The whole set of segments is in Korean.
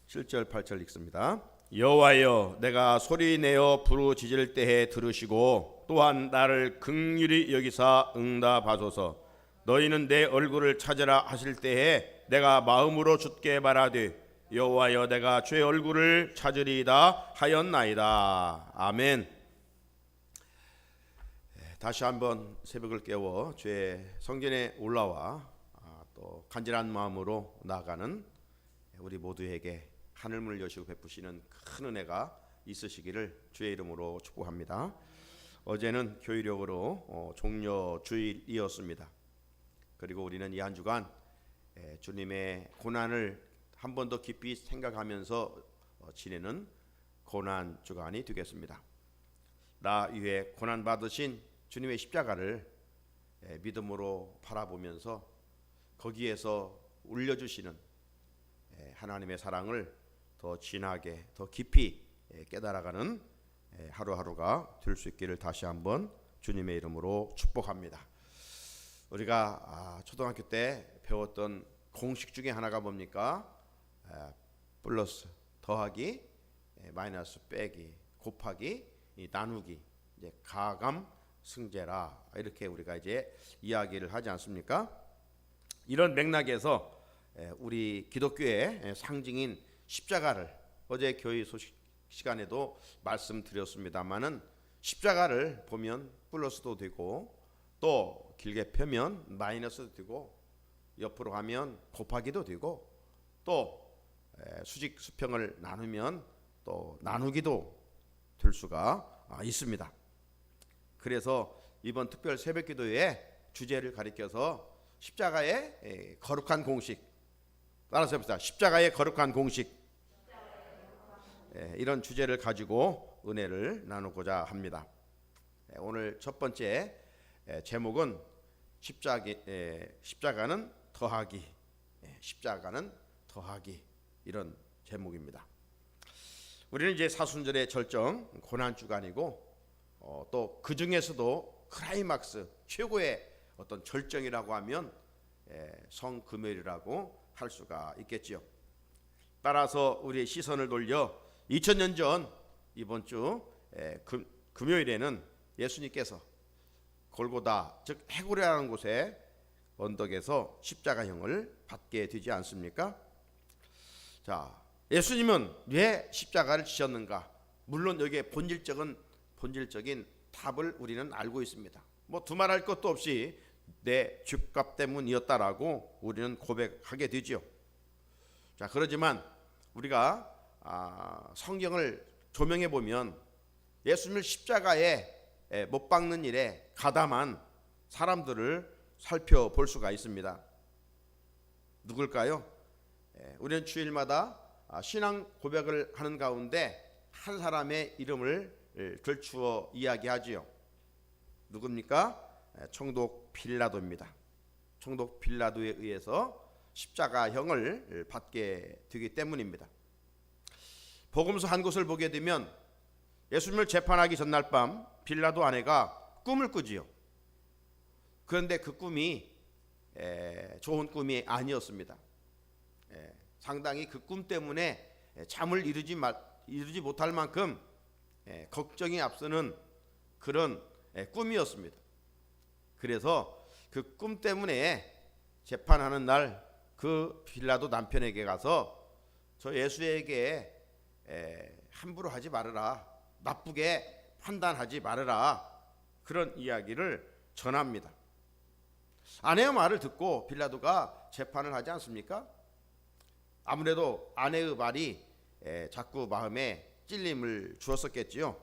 7절 8절 읽습니다. 여호와여, 내가 소리내어 부르짖을 때에 들으시고 또한 나를 긍휼히 여기사 응답하소서. 너희는 내 얼굴을 찾으라 하실 때에 내가 마음으로 주께 말하되 여호와여, 내가 주의 얼굴을 찾으리이다 하였나이다. 아멘. 다시 한번 새벽을 깨워 주의 성전에 올라와 또 간절한 마음으로 나아가는 우리 모두에게 하늘문을 여시고 베푸시는 큰 은혜가 있으시기를 주의 이름으로 축복합니다. 어제는 교회력으로 종려 주일이었습니다. 그리고 우리는 이 한 주간 주님의 고난을 한 번 더 깊이 생각하면서 지내는 고난 주간이 되겠습니다. 나 위에 고난 받으신 주님의 십자가를 믿음으로 바라보면서 거기에서 울려주시는 하나님의 사랑을 더 진하게 더 깊이 깨달아가는 하루하루가 될 수 있기를 다시 한번 주님의 이름으로 축복합니다. 우리가 초등학교 때 배웠던 공식 중에 하나가 뭡니까? 플러스, 더하기, 마이너스, 빼기, 곱하기, 나누기, 이제 가감, 승제라, 이렇게 우리가 이제 이야기를 하지 않습니까? 이런 맥락에서 우리 기독교의 상징인 십자가를 어제 교회 소식 시간에도 말씀드렸습니다만은 십자가를 보면 플러스도 되고 또 길게 펴면 마이너스도 되고 옆으로 가면 곱하기도 되고 또 수직 수평을 나누면 또 나누기도 될 수가 있습니다. 그래서 이번 특별 새벽기도의 주제를 가리켜서 십자가의 거룩한 공식, 따라서 해봅시다. 십자가의 거룩한 공식, 이런 주제를 가지고 은혜를 나누고자 합니다. 오늘 첫 번째 제목은 십자가는 더하기, 십자가는 더하기, 이런 제목입니다. 우리는 이제 사순절의 절정 고난 주간이고 또 그 중에서도 클라이막스 최고의 어떤 절정이라고 하면 성금요일이라고 할 수가 있겠지요. 따라서 우리의 시선을 돌려 2000년 전 이번 주 금요일에는 예수님께서 골고다 즉 해골이라는 곳에 언덕에서 십자가형을 받게 되지 않습니까? 자, 예수님은 왜 십자가를 지셨는가? 물론 여기에 본질적인 답을 우리는 알고 있습니다. 뭐 두말할 것도 없이 내 죄값 때문이었다라고 우리는 고백하게 되지요. 자, 그러지만 우리가 성경을 조명해 보면 예수님을 십자가에 못 박는 일에 가담한 사람들을 살펴볼 수가 있습니다. 누굴까요? 우리는 주일마다 신앙 고백을 하는 가운데 한 사람의 이름을 들추어 이야기하지요. 누굽니까? 총독 빌라도입니다. 총독 빌라도에 의해서 십자가형을 받게 되기 때문입니다. 복음서 한 곳을 보게 되면 예수님을 재판하기 전날 밤 빌라도 아내가 꿈을 꾸지요. 그런데 그 꿈이 좋은 꿈이 아니었습니다. 상당히 그 꿈 때문에 잠을 이루지 못할 만큼 걱정이 앞서는 그런 꿈이었습니다. 그래서 그 꿈 때문에 재판하는 날 그 빌라도 남편에게 가서 저 예수에게 함부로 하지 말아라, 나쁘게 판단하지 말아라, 그런 이야기를 전합니다. 아내의 말을 듣고 빌라도가 재판을 하지 않습니까? 아무래도 아내의 말이 자꾸 마음에 찔림을 주었었겠지요.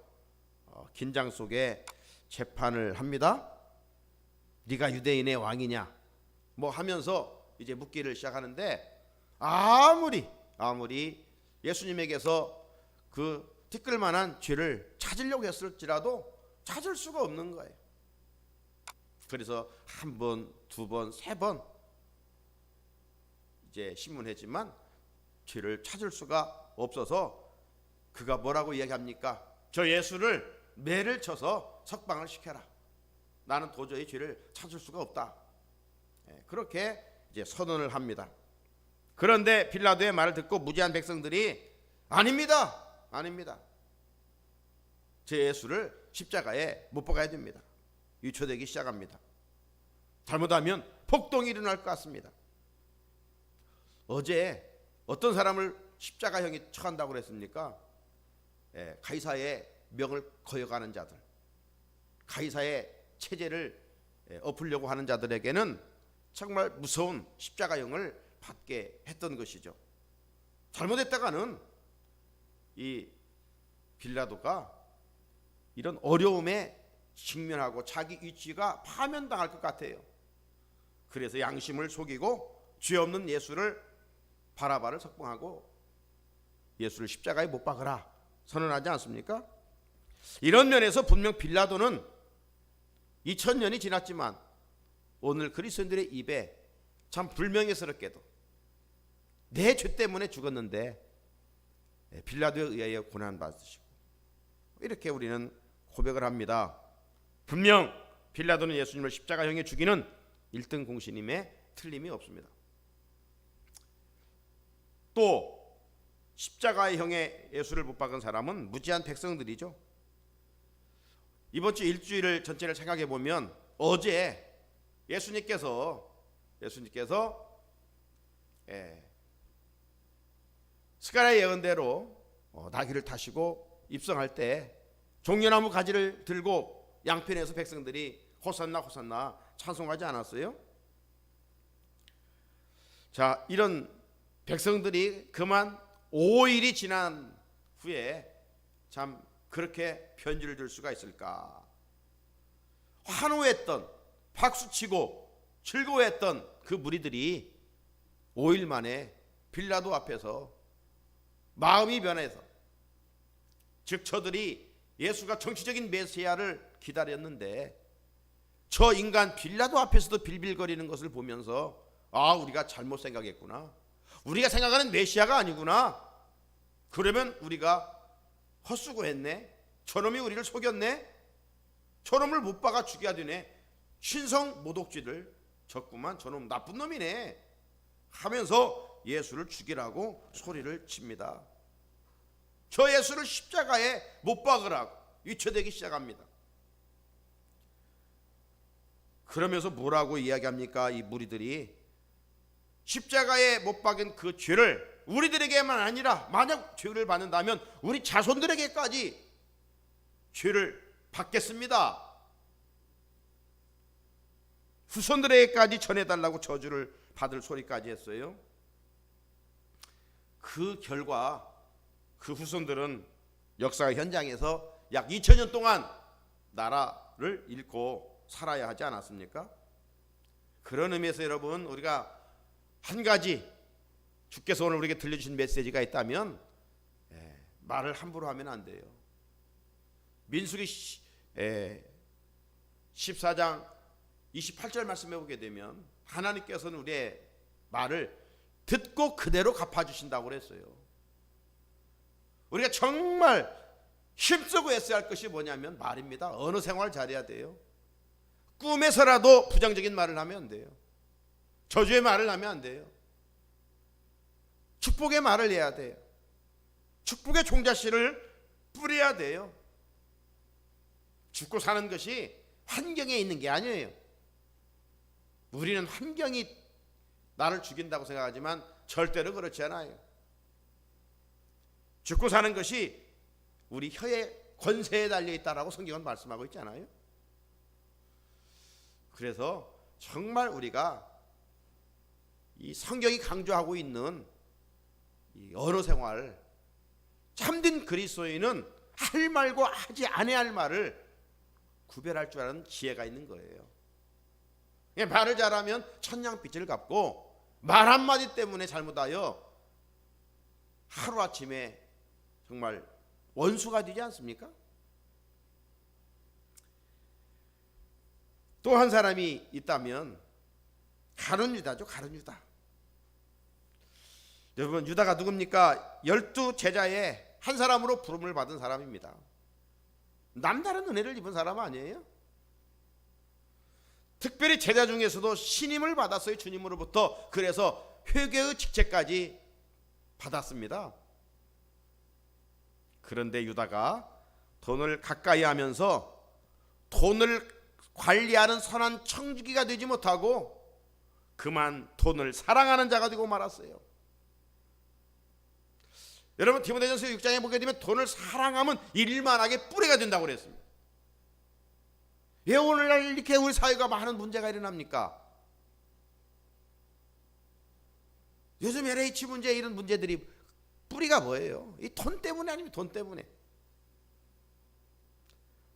긴장 속에 재판을 합니다. 네가 유대인의 왕이냐 뭐 하면서 이제 묻기를 시작하는데 아무리 예수님에게서 그 티끌만한 죄를 찾으려고 했을지라도 찾을 수가 없는 거예요. 그래서 한 번, 두 번, 세 번 이제 신문했지만 죄를 찾을 수가 없어서 그가 뭐라고 이야기합니까? 저 예수를 매를 쳐서 석방을 시켜라. 나는 도저히 죄를 찾을 수가 없다. 그렇게 이제 선언을 합니다. 그런데 빌라도의 말을 듣고 무지한 백성들이 아닙니다, 아닙니다, 제 예수를 십자가에 못 박아야 됩니다. 유초되기 시작합니다. 잘못하면 폭동이 일어날 것 같습니다. 어제 어떤 사람을 십자가형에 처한다고 그랬습니까? 가이사의 명을 거역하는 자들, 가이사의 체제를 엎으려고 하는 자들에게는 정말 무서운 십자가형을 받게 했던 것이죠. 잘못했다가는 이 빌라도가 이런 어려움에 직면하고 자기 위치가 파면당할 것 같아요. 그래서 양심을 속이고 죄 없는 예수를 바라바를 석방하고 예수를 십자가에 못 박으라 선언하지 않습니까? 이런 면에서 분명 빌라도는 2000년이 지났지만 오늘 그리스도인들의 입에 참 불명예스럽게도 내 죄 때문에 죽었는데 빌라도에 의하여 고난받으시고, 이렇게 우리는 고백을 합니다. 분명 빌라도는 예수님을 십자가형에 죽이는 1등 공신임에 틀림이 없습니다. 또 십자가형에 예수를 못 박은 사람은 무지한 백성들이죠. 이번 주 일주일을 전체를 생각해 보면 어제 예수님께서 스가랴의 예언대로 나귀를 타시고 입성할 때 종려나무 가지를 들고 양편에서 백성들이 호산나 호산나 찬송하지 않았어요? 자, 이런 백성들이 그만 5일이 지난 후에 참 그렇게 편지를 줄 수가 있을까? 환호했던, 박수치고 즐거워했던 그 무리들이 5일 만에 빌라도 앞에서 마음이 변해서, 즉 저들이 예수가 정치적인 메시아를 기다렸는데 저 인간 빌라도 앞에서도 빌빌거리는 것을 보면서 우리가 잘못 생각했구나, 우리가 생각하는 메시아가 아니구나, 그러면 우리가 헛수고했네, 저놈이 우리를 속였네, 저놈을 못 박아 죽여야 되네, 신성 모독죄를 졌구만, 저놈 나쁜 놈이네 하면서 예수를 죽이라고 소리를 칩니다. 저 예수를 십자가에 못 박으라고 위쳐대기 시작합니다. 그러면서 뭐라고 이야기합니까? 이 무리들이 십자가에 못 박은 그 죄를 우리들에게만 아니라 만약 죄를 받는다면 우리 자손들에게까지 죄를 받겠습니다, 후손들에게까지 전해달라고 저주를 받을 소리까지 했어요. 그 결과 그 후손들은 역사 현장에서 약 2000년 동안 나라를 잃고 살아야 하지 않았습니까? 그런 의미에서 여러분, 우리가 한 가지 주께서 오늘 우리에게 들려주신 메시지가 있다면 말을 함부로 하면 안 돼요. 민수기 14장 28절 말씀해 보게 되면 하나님께서는 우리의 말을 듣고 그대로 갚아주신다고 그랬어요. 우리가 정말 힘쓰고 애써야 할 것이 뭐냐면 말입니다. 언어 생활 잘해야 돼요. 꿈에서라도 부정적인 말을 하면 안 돼요. 저주의 말을 하면 안 돼요. 축복의 말을 해야 돼요. 축복의 종자씨를 뿌려야 돼요. 죽고 사는 것이 환경에 있는 게 아니에요. 우리는 환경이 나를 죽인다고 생각하지만 절대로 그렇지 않아요. 죽고 사는 것이 우리 혀의 권세에 달려있다라고 성경은 말씀하고 있지 않아요? 그래서 정말 우리가 이 성경이 강조하고 있는 이 언어 생활, 참된 그리스도인은 할 말과 하지 아니할 할 말을 구별할 줄 아는 지혜가 있는 거예요. 말을 잘하면 천냥빚을 갚고 말 한마디 때문에 잘못하여 하루아침에 정말 원수가 되지 않습니까? 또 한 사람이 있다면 가룟 유다죠. 가룟 유다. 여러분, 유다가 누굽니까? 12제자의 한 사람으로 부름을 받은 사람입니다. 남다른 은혜를 입은 사람 아니에요? 특별히 제자 중에서도 신임을 받았어요, 주님으로부터. 그래서 회개의 직책까지 받았습니다. 그런데 유다가 돈을 가까이 하면서 돈을 관리하는 선한 청지기가 되지 못하고 그만 돈을 사랑하는 자가 되고 말았어요. 여러분, 디모데전서 6장에 보게 되면 돈을 사랑하면 일만하게 뿌리가 된다고 그랬습니다. 왜 오늘날 이렇게 우리 사회가 많은 문제가 일어납니까? 요즘 LH 문제, 이런 문제들이 뿌리가 뭐예요? 이 돈 때문에 아니면 돈 때문에.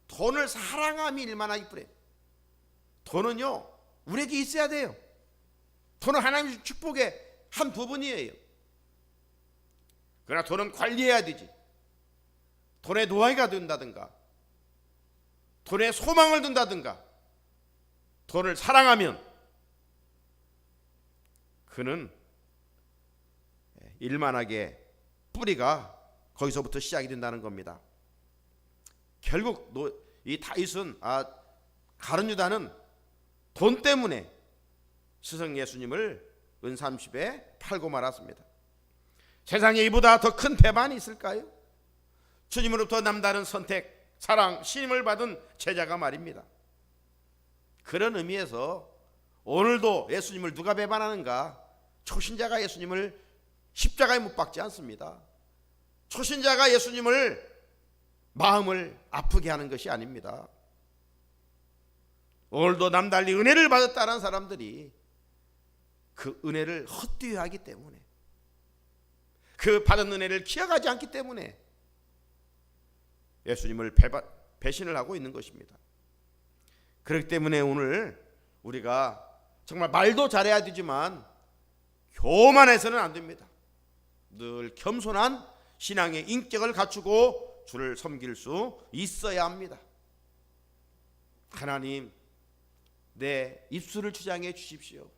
돈을 사랑함이 일만하게 뿌려. 돈은요, 우리에게 있어야 돼요. 돈은 하나님의 축복의 한 부분이에요. 그러나 돈은 관리해야 되지. 돈에 노예가 된다든가, 돈에 소망을 둔다든가, 돈을 사랑하면 그는 일만하게 뿌리가 거기서부터 시작이 된다는 겁니다. 결국 이 다윗은, 가룟 유다는 돈 때문에 스승 예수님을 은 30에 팔고 말았습니다. 세상에 이보다 더 큰 배반이 있을까요? 주님으로부터 남다른 선택, 사랑, 신임을 받은 제자가 말입니다. 그런 의미에서 오늘도 예수님을 누가 배반하는가? 초신자가 예수님을 십자가에 못 박지 않습니다. 초신자가 예수님을 마음을 아프게 하는 것이 아닙니다. 오늘도 남달리 은혜를 받았다는 사람들이 그 은혜를 헛되이 때문에, 그 받은 은혜를 기억하지 않기 때문에 예수님을 배신을 하고 있는 것입니다. 그렇기 때문에 오늘 우리가 정말 말도 잘해야 되지만 교만해서는 안 됩니다. 늘 겸손한 신앙의 인격을 갖추고 주를 섬길 수 있어야 합니다. 하나님, 내 입술을 주장해 주십시오.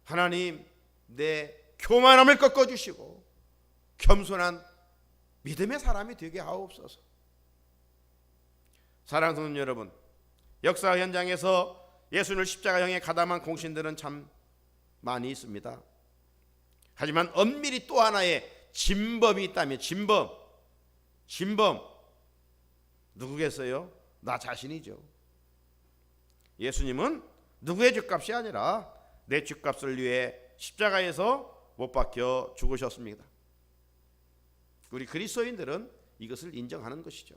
하나님, 내 교만함을 꺾어주시고 겸손한 믿음의 사람이 되게 하옵소서. 사랑하는 여러분, 역사 현장에서 예수님을 십자가형에 가담한 공신들은 참 많이 있습니다. 하지만 엄밀히 또 하나의 진범이 있다면, 진범 누구겠어요? 나 자신이죠. 예수님은 누구의 죗값이 아니라 내 죗값을 위해 십자가에서 못 박혀 죽으셨습니다. 우리 그리스도인들은 이것을 인정하는 것이죠.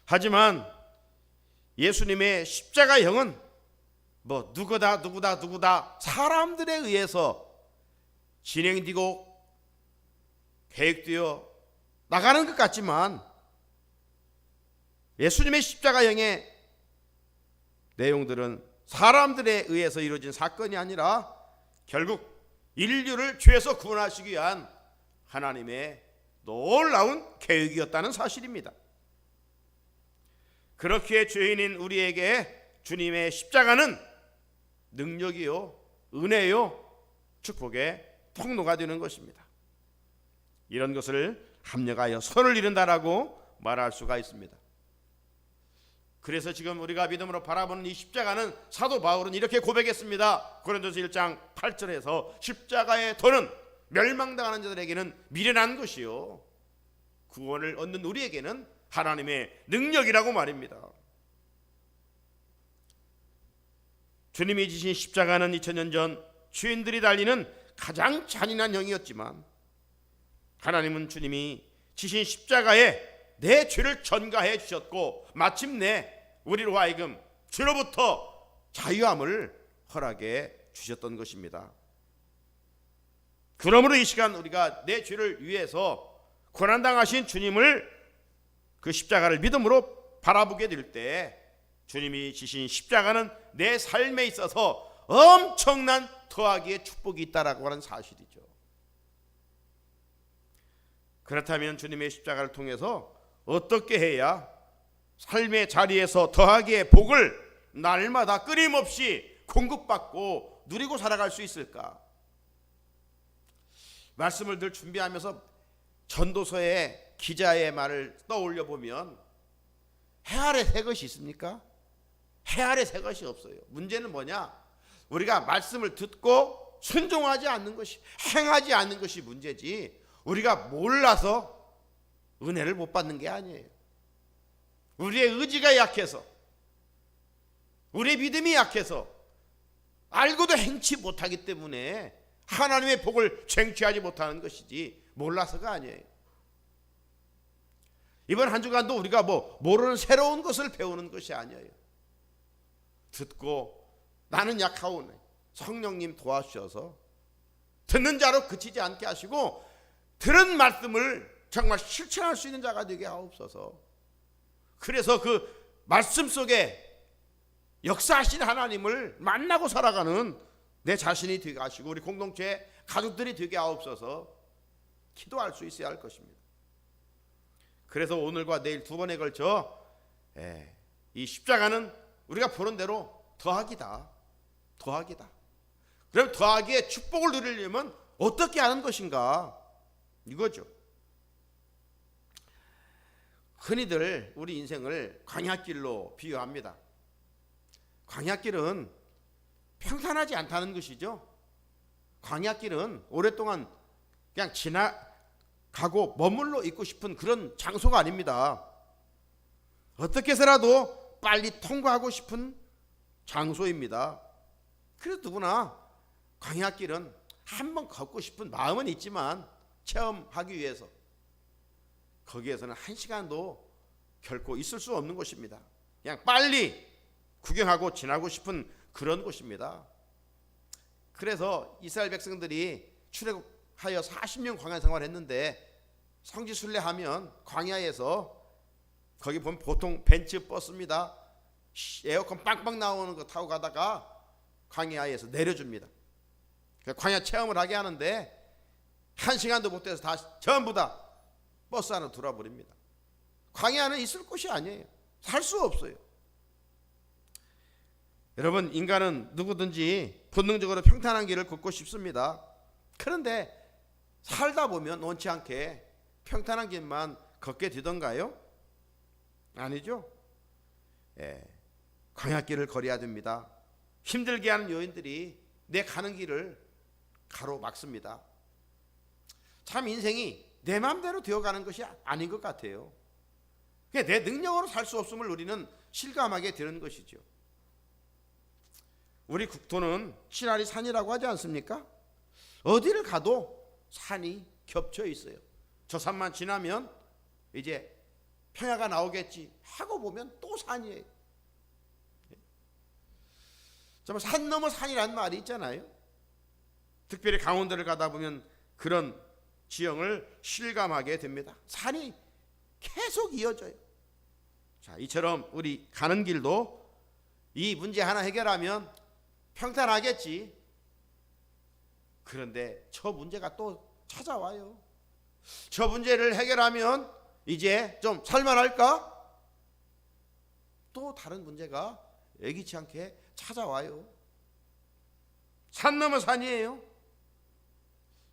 하지만 예수님의 십자가형은 누구다 사람들에 의해서 진행되고 계획되어 나가는 것 같지만 예수님의 십자가형의 내용들은 사람들에 의해서 이루어진 사건이 아니라 결국 인류를 죄에서 구원하시기 위한 하나님의 놀라운 계획이었다는 사실입니다. 그렇기에 죄인인 우리에게 주님의 십자가는 능력이요, 은혜요, 축복의 통로가 되는 것입니다. 이런 것을 합력하여 선을 이룬다라고 말할 수가 있습니다. 그래서 지금 우리가 믿음으로 바라보는 이 십자가는 사도 바울은 이렇게 고백했습니다. 고린도서 1장 8절에서 십자가의 도는 멸망당하는 자들에게는 미련한 것이요 구원을 얻는 우리에게는 하나님의 능력이라고 말입니다. 주님이 지신 십자가는 2000년 전 죄인들이 달리는 가장 잔인한 형이었지만 하나님은 주님이 지신 십자가에 내 죄를 전가해 주셨고 마침내 우리로 하여금 죄로부터 자유함을 허락해 주셨던 것입니다. 그러므로 이 시간 우리가 내 죄를 위해서 고난당하신 주님을, 그 십자가를 믿음으로 바라보게 될 때 주님이 지신 십자가는 내 삶에 있어서 엄청난 더하기의 축복이 있다라고 하는 사실이죠. 그렇다면 주님의 십자가를 통해서 어떻게 해야 삶의 자리에서 더하기의 복을 날마다 끊임없이 공급받고 누리고 살아갈 수 있을까? 말씀을 늘 준비하면서 전도서의 기자의 말을 떠올려 보면 해 아래 새 것이 있습니까? 해 아래 새 것이 없어요. 문제는 뭐냐? 우리가 말씀을 듣고 순종하지 않는 것이, 행하지 않는 것이 문제지, 우리가 몰라서 은혜를 못 받는 게 아니에요. 우리의 의지가 약해서, 우리의 믿음이 약해서, 알고도 행치 못하기 때문에 하나님의 복을 쟁취하지 못하는 것이지 몰라서가 아니에요. 이번 한 주간도 우리가 모르는 새로운 것을 배우는 것이 아니에요. 듣고 나는 약하오니 성령님 도와주셔서 듣는 자로 그치지 않게 하시고 들은 말씀을 정말 실천할 수 있는 자가 되게 하옵소서. 그래서 그 말씀 속에 역사하신 하나님을 만나고 살아가는 내 자신이 되게 하시고 우리 공동체 가족들이 되게 하옵소서. 기도할 수 있어야 할 것입니다. 그래서 오늘과 내일 두 번에 걸쳐 이 십자가는 우리가 보는 대로 더하기다. 그럼 더하기의 축복을 누리려면 어떻게 하는 것인가? 이거죠. 흔히들 우리 인생을 광야길로 비유합니다. 광야길은 평탄하지 않다는 것이죠. 광야길은 오랫동안 그냥 지나가고 머물러 있고 싶은 그런 장소가 아닙니다. 어떻게 해서라도 빨리 통과하고 싶은 장소입니다. 그래서 누구나 광야길은 한번 걷고 싶은 마음은 있지만 체험하기 위해서 거기에서는 한 시간도 결코 있을 수 없는 곳입니다. 그냥 빨리 구경하고 지나고 싶은 그런 곳입니다. 그래서 이스라엘 백성들이 출애굽하여 40년 광야 생활을 했는데 성지순례하면 광야에서 거기 보면 보통 벤츠 버스입니다. 에어컨 빵빵 나오는 거 타고 가다가 광야에서 내려줍니다. 광야 체험을 하게 하는데 한 시간도 못 돼서 다 전부 다 버스 안으로 들어버립니다. 광야는 있을 곳이 아니에요. 살 수 없어요. 여러분, 인간은 누구든지 본능적으로 평탄한 길을 걷고 싶습니다. 그런데 살다 보면 원치 않게 평탄한 길만 걷게 되던가요? 아니죠. 광야길을 걸어야 됩니다. 힘들게 하는 요인들이 내 가는 길을 가로막습니다. 참 인생이 내 마음대로 되어가는 것이 아닌 것 같아요. 내 능력으로 살 수 없음을 우리는 실감하게 되는 것이죠. 우리 국토는 칠하리 산이라고 하지 않습니까? 어디를 가도 산이 겹쳐 있어요. 저 산만 지나면 이제 평야가 나오겠지 하고 보면 또 산이에요. 정말 산 넘어 산이라는 말이 있잖아요. 특별히 강원도를 가다 보면 그런 지형을 실감하게 됩니다. 산이 계속 이어져요. 자, 이처럼 우리 가는 길도 이 문제 하나 해결하면 평탄하겠지. 그런데 저 문제가 또 찾아와요. 저 문제를 해결하면 이제 좀 살만할까? 또 다른 문제가 예기치 않게 찾아와요. 산 넘어 산이에요.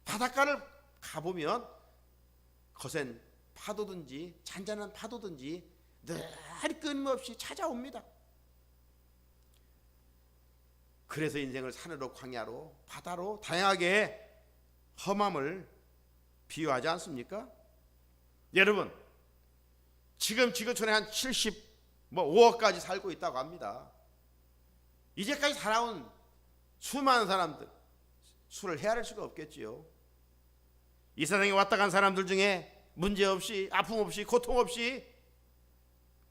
바닷가를 가보면 거센 파도든지 잔잔한 파도든지 늘 끊임없이 찾아옵니다. 그래서 인생을 산으로 광야로 바다로 다양하게 험함을 비유하지 않습니까? 여러분, 지금 지구촌에 한 75억까지 살고 있다고 합니다. 이제까지 살아온 수많은 사람들 수를 헤아릴 수가 없겠지요. 이 세상에 왔다 간 사람들 중에 문제없이 아픔 없이 고통 없이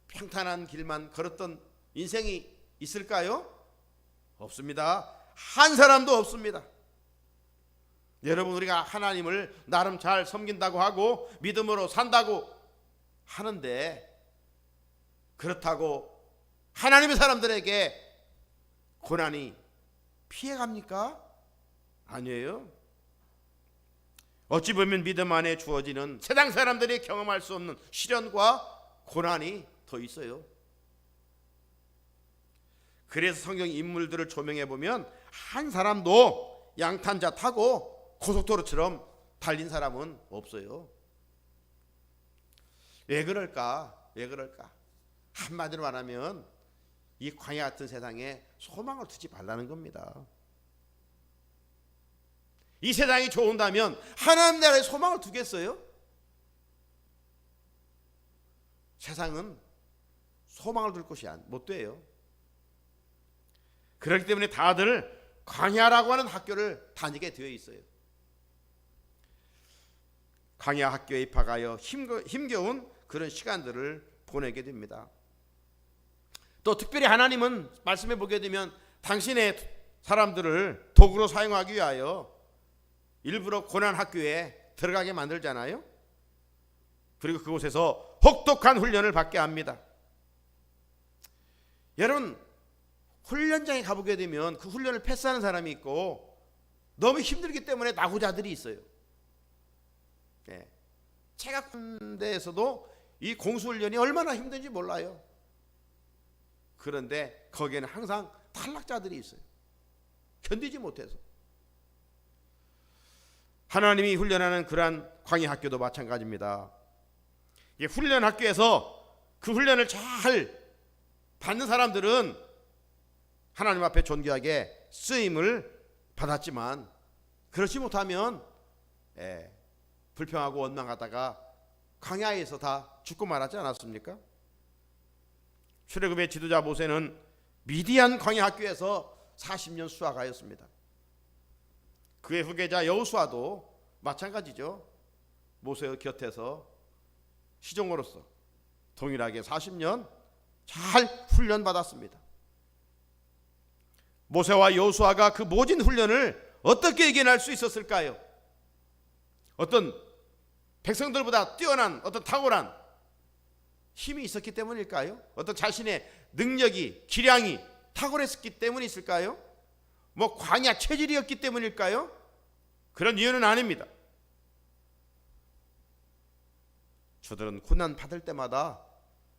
평탄한 길만 걸었던 인생이 있을까요? 없습니다. 한 사람도 없습니다. 여러분, 우리가 하나님을 나름 잘 섬긴다고 하고 믿음으로 산다고 하는데 그렇다고 하나님의 사람들에게 고난이 피해갑니까? 아니에요. 어찌 보면 믿음 안에 주어지는 세상 사람들이 경험할 수 없는 시련과 고난이 더 있어요. 그래서 성경 인물들을 조명해 보면 한 사람도 양탄자 타고 고속도로처럼 달린 사람은 없어요. 왜 그럴까? 한마디로 말하면 이 광야 같은 세상에 소망을 두지 말라는 겁니다. 이 세상이 좋은다면 하나님 나라에 소망을 두겠어요? 세상은 소망을 둘 곳이 못 돼요. 그렇기 때문에 다들 광야라고 하는 학교를 다니게 되어 있어요. 광야 학교에 입학하여 힘겨운 그런 시간들을 보내게 됩니다. 또 특별히 하나님은 말씀해 보게 되면 당신의 사람들을 도구로 사용하기 위하여 일부러 고난 학교에 들어가게 만들잖아요. 그리고 그곳에서 혹독한 훈련을 받게 합니다. 여러분, 훈련장에 가보게 되면 그 훈련을 패스하는 사람이 있고 너무 힘들기 때문에 나고자들이 있어요. 네. 제가 군대에서도 이 공수훈련이 얼마나 힘든지 몰라요. 그런데 거기에는 항상 탈락자들이 있어요. 견디지 못해서. 하나님이 훈련하는 그러한 광야 학교도 마찬가지입니다. 이 훈련 학교에서 그 훈련을 잘 받는 사람들은 하나님 앞에 존귀하게 쓰임을 받았지만 그렇지 못하면 불평하고 원망하다가 광야에서 다 죽고 말았지 않았습니까? 출애굽의 지도자 모세는 미디안 광야 학교에서 40년 수학하였습니다. 그의 후계자 여호수아도 마찬가지죠. 모세의 곁에서 시종으로서 동일하게 40년 잘 훈련받았습니다. 모세와 여호수아가 그 모진 훈련을 어떻게 이겨낼 수 있었을까요? 어떤 백성들보다 뛰어난 어떤 탁월한 힘이 있었기 때문일까요? 어떤 자신의 능력이 기량이 탁월했기 때문이 있을까요? 뭐 광야 체질이었기 때문일까요? 그런 이유는 아닙니다. 저들은 고난 받을 때마다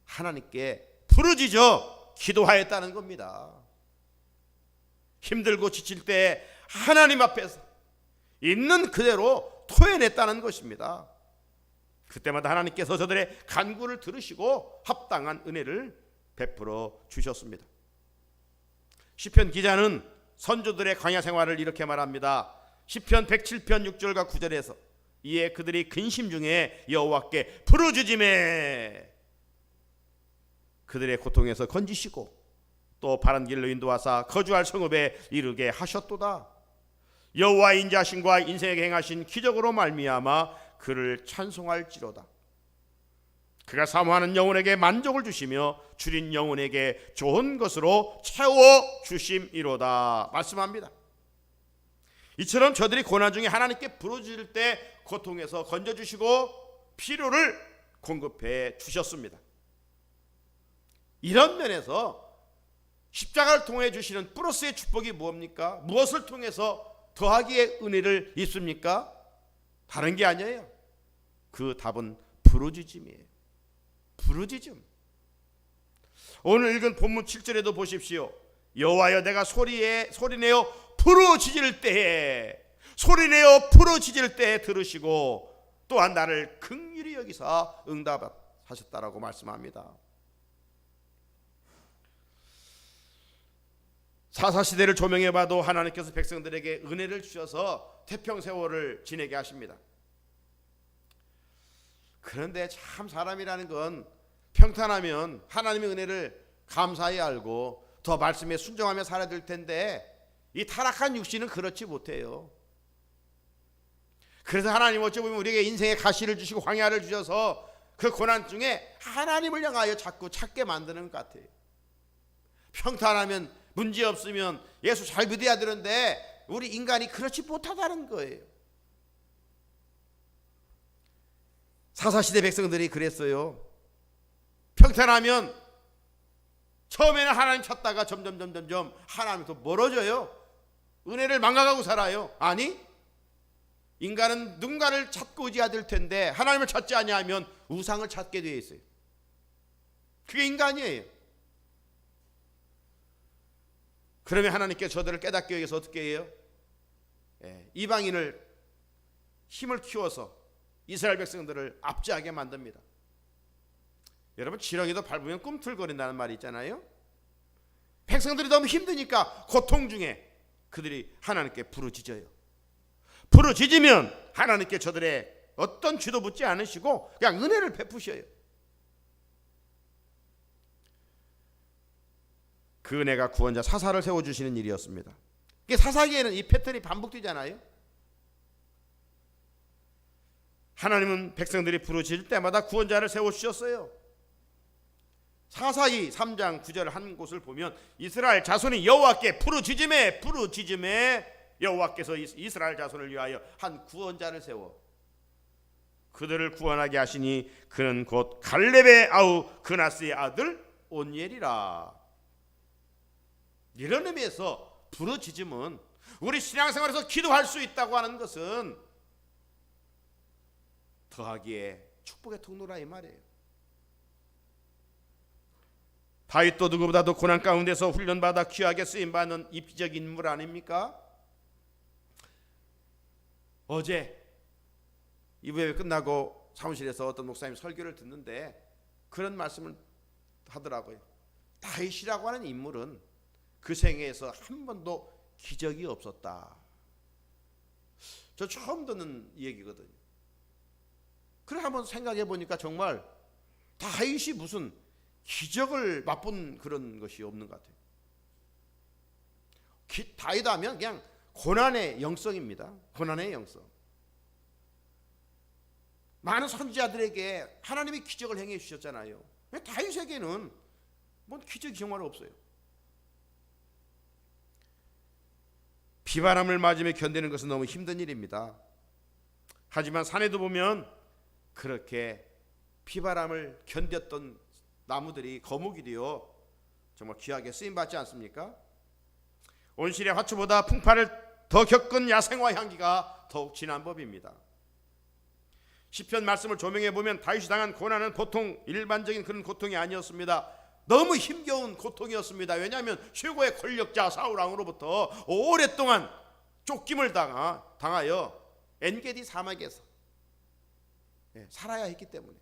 하나님께 부르짖어 기도하였다는 겁니다. 힘들고 지칠 때 하나님 앞에서 있는 그대로 토해냈다는 것입니다. 그때마다 하나님께서 저들의 간구를 들으시고 합당한 은혜를 베풀어 주셨습니다. 시편 기자는 선조들의 광야 생활을 이렇게 말합니다. 시편 107편 6절과 9절에서 이에 그들이 근심 중에 여호와께 부르짖음에 그들의 고통에서 건지시고 또 바른 길로 인도하사 거주할 성읍에 이르게 하셨도다. 여호와의 인자하심과 인생에게 행하신 기적으로 말미암아 그를 찬송할지로다. 그가 사모하는 영혼에게 만족을 주시며 줄인 영혼에게 좋은 것으로 채워 주심이로다 말씀합니다. 이처럼 저들이 고난 중에 하나님께 부르짖을 때 고통에서 건져주시고 필요를 공급해 주셨습니다. 이런 면에서 십자가를 통해 주시는 플러스의 축복이 뭡니까? 무엇을 통해서 더하기의 은혜를 입습니까? 다른 게 아니에요. 그 답은 부르짖음이에요. 부르짖음. 오늘 읽은 본문 7절에도 보십시오. 여호와여 내가 소리내어 부르짖을 때에 들으시고 또한 나를 긍휼히 여기사 응답하셨다라고 말씀합니다. 사사시대를 조명해봐도 하나님께서 백성들에게 은혜를 주셔서 태평세월을 지내게 하십니다. 그런데 참 사람이라는 건 평탄하면 하나님의 은혜를 감사히 알고 더 말씀에 순종하며 살아야 될 텐데 이 타락한 육신은 그렇지 못해요. 그래서 하나님 어찌 보면 우리에게 인생의 가시를 주시고 광야를 주셔서 그 고난 중에 하나님을 향하여 자꾸 찾게 만드는 것 같아요. 평탄하면 문제 없으면 예수 잘 믿어야 되는데 우리 인간이 그렇지 못하다는 거예요. 사사시대 백성들이 그랬어요. 평탄하면 처음에는 하나님 찾다가 점점 하나님부터 멀어져요. 은혜를 망각하고 살아요. 아니, 인간은 누군가를 찾고 의지해야 될 텐데 하나님을 찾지 아니하면 우상을 찾게 되어 있어요. 그게 인간이에요. 그러면 하나님께 저들을 깨닫게 하기 위해서 어떻게 해요? 이방인을 힘을 키워서 이스라엘 백성들을 압제하게 만듭니다. 여러분, 지렁이도 밟으면 꿈틀거린다는 말이 있잖아요. 백성들이 너무 힘드니까 고통 중에 그들이 하나님께 부르짖어요. 부르짖으면 하나님께 저들의 어떤 죄도 묻지 않으시고 그냥 은혜를 베푸셔요. 그 은혜가 구원자 사사를 세워주시는 일이었습니다. 사사기에는 이 패턴이 반복되잖아요. 하나님은 백성들이 부르짖을 때마다 구원자를 세워주셨어요. 사사기 3장 9절 한 곳을 보면 이스라엘 자손이 여호와께 부르짖음에 여호와께서 이스라엘 자손을 위하여 한 구원자를 세워 그들을 구원하게 하시니 그는 곧 갈렙의 아우 그나스의 아들 온니엘이라. 이런 의미에서 부르짖음은 우리 신앙생활에서 기도할 수 있다고 하는 것은 더하기에 축복의 통로라 이 말이에요. 다윗도 누구보다도 고난 가운데서 훈련받아 귀하게 쓰임받는 입지적 인물 아닙니까? 어제 이부회 끝나고 사무실에서 어떤 목사님 설교를 듣는데 그런 말씀을 하더라고요. 다윗이라고 하는 인물은 그 생애에서 한 번도 기적이 없었다. 저 처음 듣는 얘기거든요. 그래 한번 생각해 보니까 정말 다윗이 무슨 기적을 맛본 그런 것이 없는 것 같아요. 다윗 하면 그냥 고난의 영성입니다. 고난의 영성. 많은 선지자들에게 하나님이 기적을 행해 주셨잖아요. 다윗에게는 뭔 기적이 정말 없어요. 비바람을 맞으며 견디는 것은 너무 힘든 일입니다. 하지만 산에도 보면 그렇게 비바람을 견뎠던 나무들이 거목이 되어 정말 귀하게 쓰임받지 않습니까? 온실의 화초보다 풍파를 더 겪은 야생화 향기가 더욱 진한 법입니다. 시편 말씀을 조명해 보면 다윗이 당한 고난은 보통 일반적인 그런 고통이 아니었습니다. 너무 힘겨운 고통이었습니다. 왜냐하면 최고의 권력자 사울 왕으로부터 오랫동안 쫓김을 당하여 엔게디 사막에서 살아야 했기 때문에.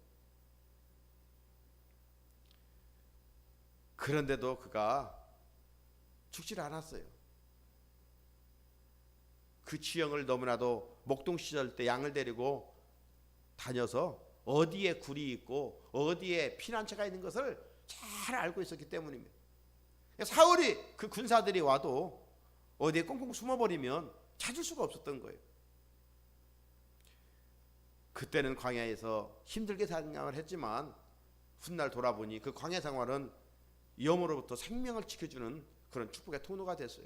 그런데도 그가 죽질 않았어요. 그 지형을 너무나도 목동 시절 때 양을 데리고 다녀서 어디에 굴이 있고 어디에 피난처가 있는 것을 잘 알고 있었기 때문입니다. 사울이 그 군사들이 와도 어디에 꽁꽁 숨어버리면 찾을 수가 없었던 거예요. 그때는 광야에서 힘들게 생활을 했지만 훗날 돌아보니 그 광야 생활은 위험으로부터 생명을 지켜주는 그런 축복의 통로가 됐어요.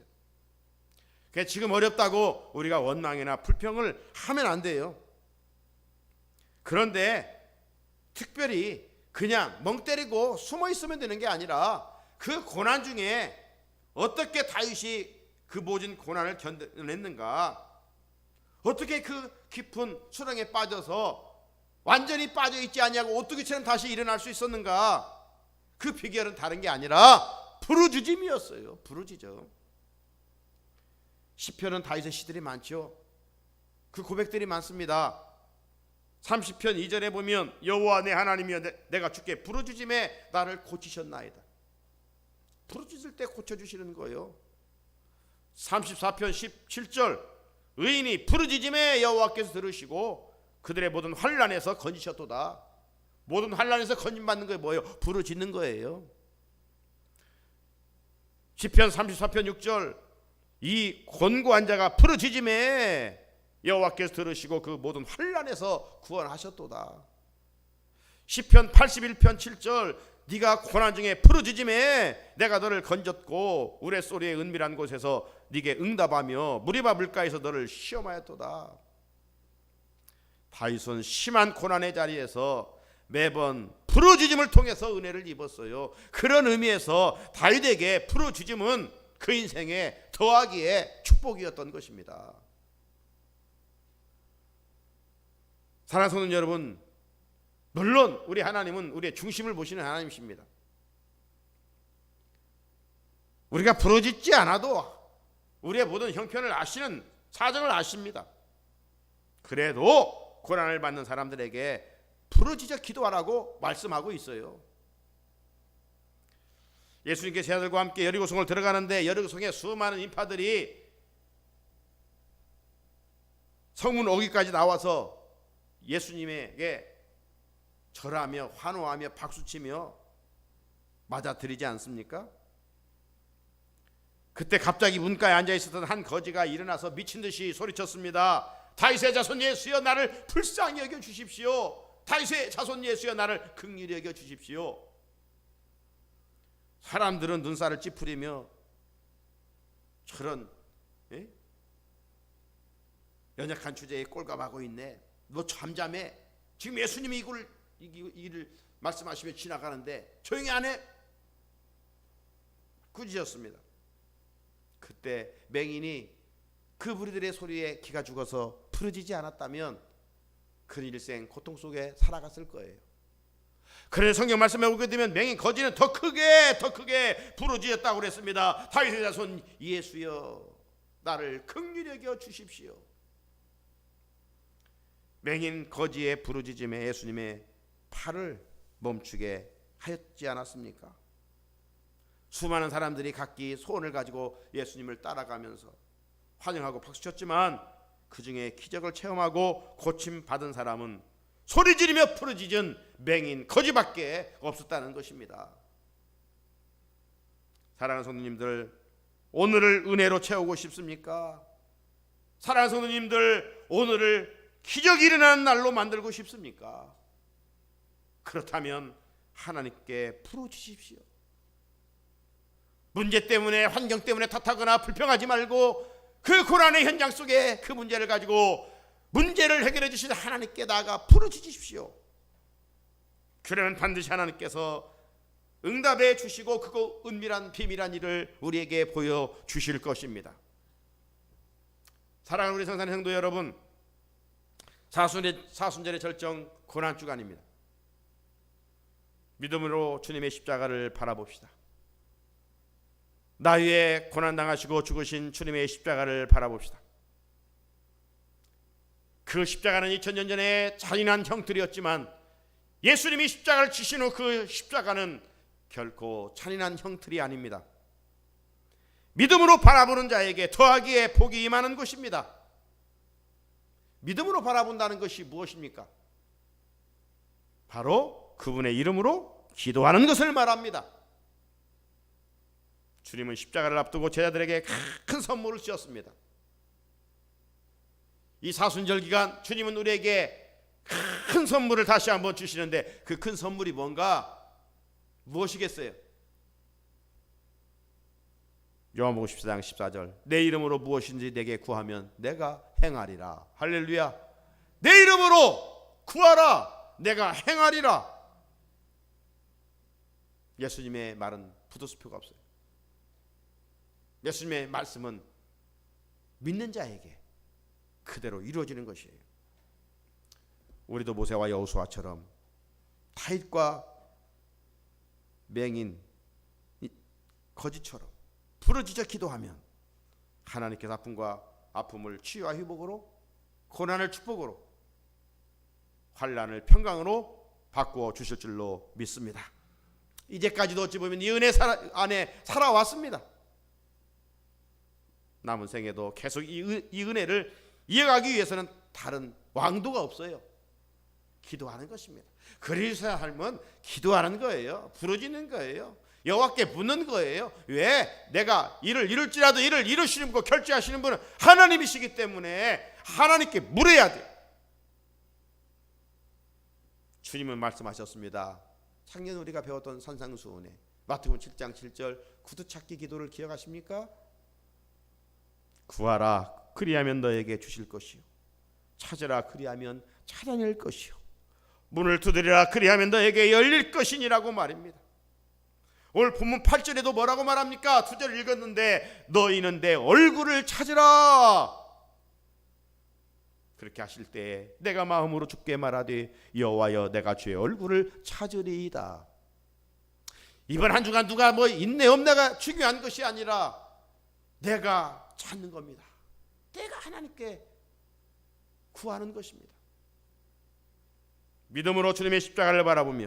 그래서 지금 어렵다고 우리가 원망이나 불평을 하면 안 돼요. 그런데 특별히 그냥 멍 때리고 숨어 있으면 되는 게 아니라 그 고난 중에 어떻게 다윗이 그 모진 고난을 견뎌냈는가, 어떻게 그 깊은 수렁에 빠져서 완전히 빠져 있지 아니하고 오뚜기처럼 다시 일어날 수 있었는가, 그 비결은 다른 게 아니라 부르짖음이었어요. 부르짖음. 시편은 다윗의 시들이 많죠. 그 고백들이 많습니다. 30편 2절에 보면 여호와 내 하나님이여 내가 주께 부르짖음에 나를 고치셨나이다. 부르짖을 때 고쳐주시는 거예요. 34편 17절 의인이 부르짖음에 여호와께서 들으시고 그들의 모든 환난에서 건지셨도다. 모든 환난에서 건짐받는 게 뭐예요? 부르짖는 거예요. 시편 34편 6절 이 곤고한 자가 부르짖음에 여호와께서 들으시고 그 모든 환난에서 구원하셨도다. 시편 81편 7절 네가 고난 중에 부르짖음에 내가 너를 건졌고 우레소리의 은밀한 곳에서 네게 응답하며 무리바 물가에서 너를 시험하였도다. 다윗은 심한 고난의 자리에서 매번 부르짖음을 통해서 은혜를 입었어요. 그런 의미에서 다윗에게 부르짖음은 그 인생에 더하기에 축복이었던 것입니다. 사랑하는 성도 여러분, 물론 우리 하나님은 우리의 중심을 보시는 하나님이십니다. 우리가 부르짖지 않아도 우리의 모든 형편을 아시는 사정을 아십니다. 그래도 고난을 받는 사람들에게 부르짖어 기도하라고 말씀하고 있어요. 예수님께 제자들과 함께 여리고성을 들어가는데 여리고성에 수많은 인파들이 성문 오기까지 나와서 예수님에게 절하며 환호하며 박수치며 맞아들이지 않습니까? 그때 갑자기 문가에 앉아있었던 한 거지가 일어나서 미친듯이 소리쳤습니다. 다윗의 자손 예수여, 나를 불쌍히 여겨 주십시오. 다윗의 자손 예수여, 나를 긍휼히 여겨 주십시오. 사람들은 눈살을 찌푸리며 저런 연약한 주제에 꼴감하고 있네. 너 잠잠해. 지금 예수님이 이 일을 말씀하시며 지나가는데 조용히 안 해? 꾸짖었습니다. 그때 맹인이 그 무리들의 소리에 기가 죽어서 부르짖지 않았다면 그는 일생 고통 속에 살아갔을 거예요. 그런데 성경 말씀에 보게 되면 맹인 거지는 더 크게 부르짖었다고 그랬습니다. 다윗의 자손 예수여, 나를 긍휼히 여겨 주십시오. 맹인 거지의 부르짖음에 예수님의 팔을 멈추게 하였지 않았습니까? 수많은 사람들이 각기 소원을 가지고 예수님을 따라가면서 환영하고 박수쳤지만 그 중에 기적을 체험하고 고침받은 사람은 소리 지르며 부르짖은 맹인 거지밖에 없었다는 것입니다. 사랑하는 성도님들, 오늘을 은혜로 채우고 싶습니까? 사랑하는 성도님들, 오늘을 기적이 일어나는 날로 만들고 싶습니까? 그렇다면 하나님께 부르짖으십시오. 문제 때문에, 환경 때문에 탓하거나 불평하지 말고 그 고난의 현장 속에 그 문제를 가지고 문제를 해결해 주신 하나님께 나아가 부르짖으십시오. 그러면 반드시 하나님께서 응답해 주시고 그거 은밀한 비밀한 일을 우리에게 보여주실 것입니다. 사랑하는 우리 성산의 성도 여러분, 사순절의 절정 고난주간입니다. 믿음으로 주님의 십자가를 바라봅시다. 나 위에 고난당하시고 죽으신 주님의 십자가를 바라봅시다. 그 십자가는 2000년 전에 잔인한 형틀이었지만 예수님이 십자가를 지신 후 그 십자가는 결코 잔인한 형틀이 아닙니다. 믿음으로 바라보는 자에게 더하기에 복이 임하는 것입니다. 믿음으로 바라본다는 것이 무엇입니까? 바로 그분의 이름으로 기도하는 것을 말합니다. 주님은 십자가를 앞두고 제자들에게 큰 선물을 주셨습니다. 이 사순절 기간 주님은 우리에게 큰 선물을 다시 한번 주시는데 그 큰 선물이 뭔가? 무엇이겠어요? 요한복음 14장 14절, 내 이름으로 무엇인지 내게 구하면 내가 행하리라. 할렐루야. 내 이름으로 구하라, 내가 행하리라. 예수님의 말은 부도수표가 없어요. 예수님의 말씀은 믿는 자에게 그대로 이루어지는 것이에요. 우리도 모세와 여호수아처럼 다윗과 맹인 거지처럼 부르짖어 기도하면 하나님께서 아픔을 치유와 회복으로, 고난을 축복으로, 환난을 평강으로 바꾸어 주실 줄로 믿습니다. 이제까지도 어찌 보면 이 은혜 안에 살아왔습니다. 남은 생에도 계속 이 은혜를 이어가기 위해서는 다른 왕도가 없어요. 기도하는 것입니다. 그리스도의 삶은 기도하는 거예요. 부르짖는 거예요. 여호와께 묻는 거예요. 왜? 내가 일을 이룰지라도 이를 이루시는 분, 결제하시는 분은 하나님이시기 때문에 하나님께 물어야 돼요. 주님은 말씀하셨습니다. 작년 우리가 배웠던 산상수훈에 마태복음 7장 7절 구두찾기 기도를 기억하십니까? 구하라, 그리하면 너에게 주실 것이요, 찾으라, 그리하면 찾아낼 것이요, 문을 두드리라, 그리하면 너에게 열릴 것이니라고 말입니다. 오늘 본문 8절에도 뭐라고 말합니까? 2절 읽었는데 너희는 내 얼굴을 찾으라. 그렇게 하실 때에 내가 마음으로 주께 말하되 여호와여 내가 주의 얼굴을 찾으리이다. 이번 한 주간 누가 뭐 있네 없네가 중요한 것이 아니라 내가 찾는 겁니다. 내가 하나님께 구하는 것입니다. 믿음으로 주님의 십자가를 바라보며